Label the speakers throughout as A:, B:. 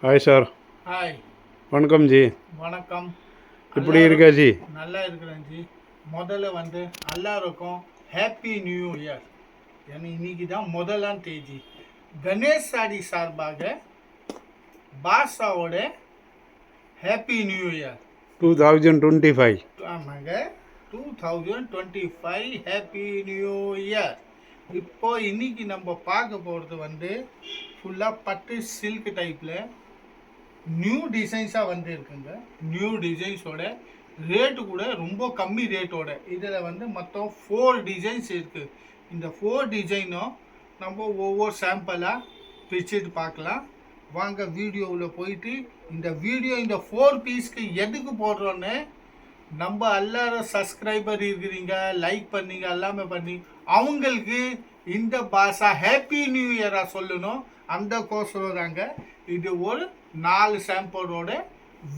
A: Hi sir.
B: Hi,
A: வணக்கம் G.
B: வணக்கம்.
A: எப்படி இருக்கா ஜி?
B: நல்லா இருக்கிறேன் ஜி. முதல்ல எல்லாருக்கும் ஹாப்பி நியூ இயர். ஏன்னா இன்னைக்கு தான் முதலாம் தேதி. கணேஷ் சாடி சார்பாக பாஷாவோட ஹாப்பி நியூ இயர்
A: 2025.
B: ஆமாங்க, 2025 ஹாப்பி நியூ இயர். இப்போ இன்னைக்கு நம்ம பார்க்க போகிறது ஃபுல்லாக பட்டு சில்க் டைப்பில் நியூ டிசைன்ஸாக இருக்குங்க. நியூ டிசைன்ஸோட ரேட்டு கூட ரொம்ப கம்மி ரேட்டோட. இதில் மொத்தம் 4 டிசைன்ஸ் இருக்குது. இந்த 4 டிசைனும் நம்ம ஒவ்வொரு சாம்பிளாக பிரிச்சுட்டு பார்க்கலாம். வாங்க வீடியோவில் போயிட்டு இந்த 4 பீஸ்க்கு எதுக்கு போடுறோன்னு நம்ம எல்லாரும் சப்ஸ்கிரைபர் இருக்கிறீங்க, லைக் பண்ணீங்க, எல்லாமே பண்ணி அவங்களுக்கு இந்த பாஷா ஹாப்பி நியூ இயராக சொல்லணும். அந்த கோசரம் தாங்க இது ஒரு 4 சாம்பிளோட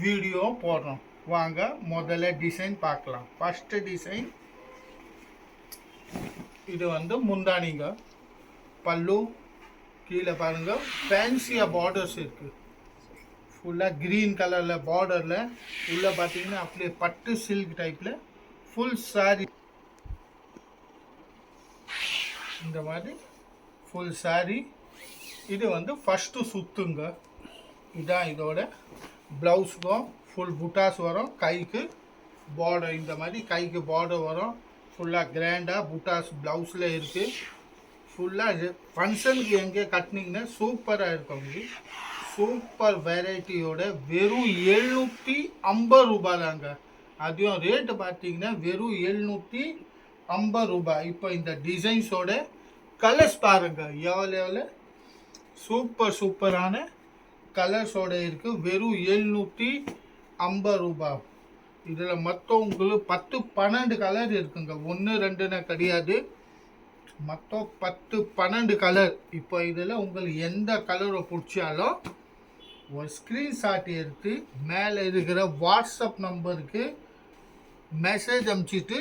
B: வீடியோ போடுறோம். வாங்க முதல்ல டிசைன் பார்க்கலாம். ஃபர்ஸ்ட் டிசைன் இது முந்தானிங்க. பல்லு கீழே பாருங்க, ஃபேன்சியாக பார்டர்ஸ் இருக்குது. ஃபுல்லாக க்ரீன் கலரில் பார்டரில் உள்ளே பார்த்தீங்கன்னா அப்படியே பட்டு சில்க் டைப்பில் ஃபுல் சாரி. இந்த மாதிரி ஃபுல் சாரி. இது ஃபஸ்ட்டு சுத்துங்க. இதான் இதோட ப்ளவுஸுக்கும் ஃபுல் புட்டாஸ் வரும். கைக்கு பார்டர் இந்த மாதிரி கைக்கு பார்டர் வரும். ஃபுல்லாக கிராண்டாக புட்டாஸ் ப்ளவுஸில் இருக்குது. ஃபுல்லாக ஃபங்க்ஷனுக்கு எங்கே கட்டினீங்கன்னா சூப்பராக இருக்கும். சூப்பர் வெரைட்டியோட வெறும் 750 ரூபாய் தாங்க. அதையும் ரேட்டு பார்த்தீங்கன்னா வெறும் 750 ரூபாய். இப்போ இந்த டிசைன்ஸோட கலர்ஸ் பாருங்க, எவ்வளோ சூப்பரான கலர்ஸோட இருக்குது. வெறும் 750 ரூபாய். இதில் மொத்தம் உங்களுக்கு 10-12 கலர் இருக்குங்க. 1-2 கிடையாது, மொத்தம் 10-12 கலர். இப்போ இதில் உங்களுக்கு எந்த கலரை பிடிச்சாலும் ஒரு ஸ்க்ரீன்ஷாட் எடுத்து மேலே இருக்கிற வாட்ஸ்அப் நம்பருக்கு மெசேஜ் அனுப்பிச்சிட்டு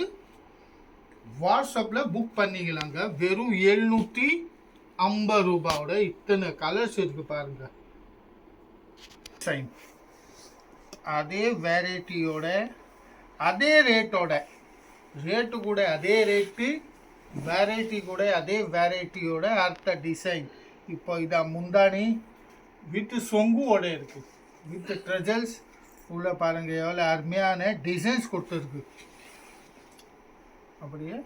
B: வாட்ஸ்அப்பில் புக் பண்ணிக்கலாங்க. வெறும் 750 ரூபாயோட இத்தனை கலர்ஸ் இருக்கு பாருங்க. அதே வெரைட்டியோட அதே ரேட்டோட, ரேட்டு கூட அதே ரேட்டு, வெரைட்டி கூட அதே வெரைட்டியோட அடுத்த டிசைன். இப்போ இதான் முந்தானி வித் சொங்குவோட இருக்குது. வித் ட்ரெஜல்ஸ் உள்ள பாருங்க, எவ்வளோ அருமையான டிசைன்ஸ் கொடுத்துருக்கு. அப்படியே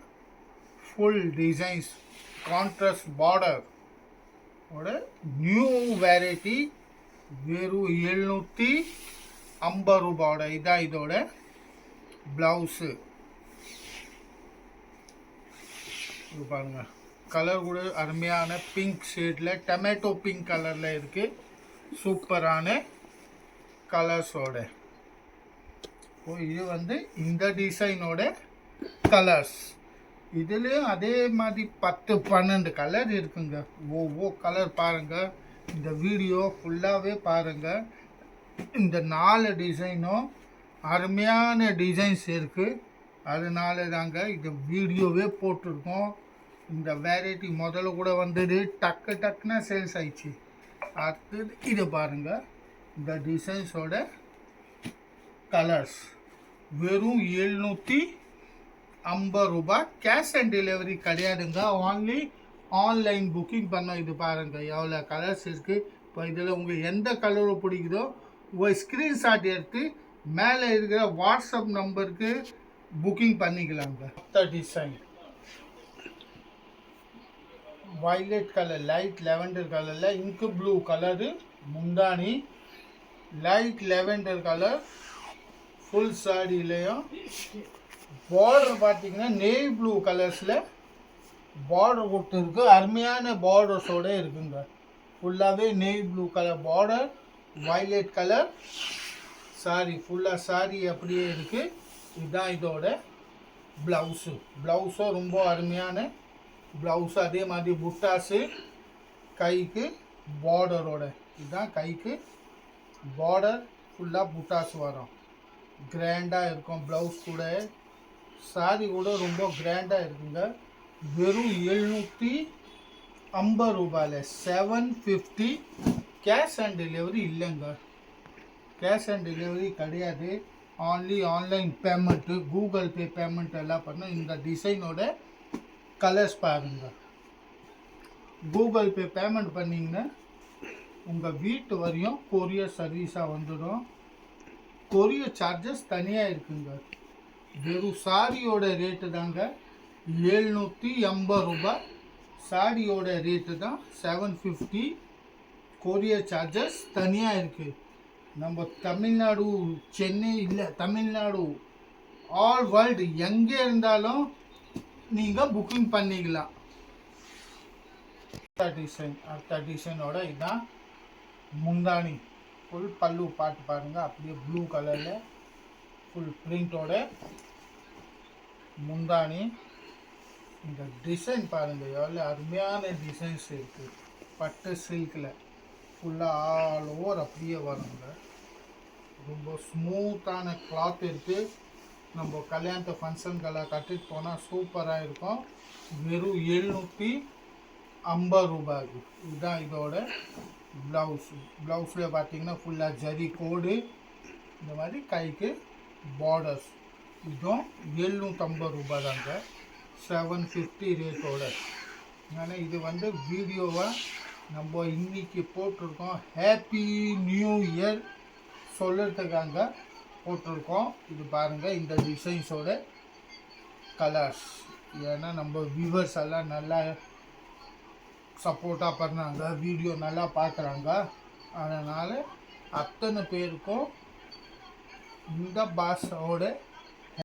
B: ஃபுல் டிசைன்ஸ் கான்ட்ராஸ்ட் பார்டர் ஓட நியூ வெரைட்டி. வெறும் 750 ரூபாயோட. இதான் இதோட ப்ளவுஸு. இது பாருங்க, கலர் கூட அருமையான பிங்க் ஷேடில் டொமேட்டோ பிங்க் கலரில் இருக்குது. சூப்பரான கலர்ஸோட. இது இந்த டிசைனோட கலர்ஸ். இதுலேயும் அதே மாதிரி 10-12 கலர் இருக்குங்க. ஒவ்வொரு கலர் பாருங்கள். இந்த வீடியோ ஃபுல்லாகவே பாருங்கள். இந்த 4 டிசைனும் அருமையான டிசைன்ஸ் இருக்குது. அதனால தாங்க இந்த வீடியோவே போட்டிருக்கோம். இந்த வெரைட்டி முதல்ல கூட டக்குன்னா சேல்ஸ் ஆயிடுச்சு. அடுத்தது இது பாருங்கள், இந்த டிசைன்ஸோட கலர்ஸ். வெறும் 750 ரூபாய். கேஷ் ஆன் டெலிவரி கிடையாதுங்க. ஒன்லி ஆன்லைன் புக்கிங் பண்ணோம். இது பாருங்கள் எவ்வளோ கலர்ஸ் இருக்குது. இப்போ இதில் உங்களுக்கு எந்த கலரை பிடிக்குதோ ஒரு ஸ்க்ரீன்ஷாட் எடுத்து மேலே இருக்கிற வாட்ஸ்அப் நம்பருக்கு புக்கிங் பண்ணிக்கலாங்க. அடுத்த design violet colour, light lavender கலரில் இங்கு ப்ளூ கலரு முந்தானி, லைட் லெவெண்டர் கலர் ஃபுல் சாரிலையும். பார்டர் பார்த்தீங்கன்னா நேவி ப்ளூ கலர்ஸில் பார்டர் கொடுத்துருக்கு. அருமையான பார்டர்ஸோடு இருக்குங்க. ஃபுல்லாகவே navy blue colour border, violet colour sari. ஃபுல்லாக சாரி அப்படியே இருக்குது. இதுதான் இதோட ப்ளவுஸு. ப்ளவுஸும் ரொம்ப அருமையான ப்ளவுஸு. அதே மாதிரி புட்டாஸு கைக்கு பார்டரோட. இதுதான் கைக்கு பார்டர். ஃபுல்லாக புட்டாஸ் வரும். கிராண்டாக இருக்கும் ப்ளவுஸ் கூட. சாரி கூட ரொம்ப கிராண்டாக இருக்குங்க. வெறும் 750 ரூபாயில் 750 கேஷ் ஆன் டெலிவரி இல்லைங்க, கேஷ் ஆன் டெலிவரி கிடையாது. Only online payment, Google pay payment எல்லாம் பண்ணோம். இந்த டிசைனோட கலர்ஸ் பாருங்க. கூகுள் பே பேமெண்ட் பண்ணிங்கன்னா உங்கள் வீட்டு வரையும் கொரியர் சர்வீஸாக வந்துடும். கொரியர் சார்ஜஸ் தனியாக இருக்குங்க. வெறும் சாரியோட ரேட்டு தாங்க 780 ரூபாய். சாரியோட ரேட்டு தான் 750. கொரியர் சார்ஜஸ் தனியாக இருக்குது. நம்ம தமிழ்நாடு, சென்னை இல்லை, தமிழ்நாடு, ஆல் வேர்ல்டு எங்கே இருந்தாலும் நீங்கள் புக்கிங் பண்ணிக்கலாம். அடுத்த டிசைனோட இதுதான் முந்தானி. ஃபுல் பல்லு பாட்டு பாருங்கள், அப்படியே ப்ளூ கலரில் ஃபுல் பிரிண்டோட முந்தானி. இந்த டிசைன் பாருங்கள், எவ்வளோ அருமையான டிசைன்ஸ் இருக்குது. பட்டு சில்கில் ஃபுல்லாக ஆல் ஓவர் அப்படியே வருங்க. ரொம்ப ஸ்மூத்தான கிளாத் இருக்குது. நம்ம கல்யாணத்து ஃபங்க்ஷன்கெல்லாம் கட்டிட்டு போனால் சூப்பராக இருக்கும். வெறும் 750 ரூபாய்க்கு. இதுதான் இதோட ப்ளவுஸு. ப்ளவுஸில் பார்த்தீங்கன்னா ஃபுல்லாக ஜரி கோடு, இந்த மாதிரி கைக்கு பார்டர்ஸ். இதுவும் 750 ரூபாய் தாங்க, 750 ரேட்டோட. ஏன்னா இது வந்து வீடியோவை நம்ம இன்னைக்கு போட்டிருக்கோம். ஹாப்பி நியூ இயர் சொல்கிறதுக்காக போட்டிருக்கோம். இது பாருங்கள், இந்த டிசைன்ஸோட கலர்ஸ். ஏன்னா நம்ம வியூவர்ஸ் எல்லாம் நல்லா சப்போர்ட்டாக பண்ணாங்க, வீடியோ நல்லா பார்க்குறாங்க. அதனால் அத்தனை பேருக்கும் இந்த பாஸோட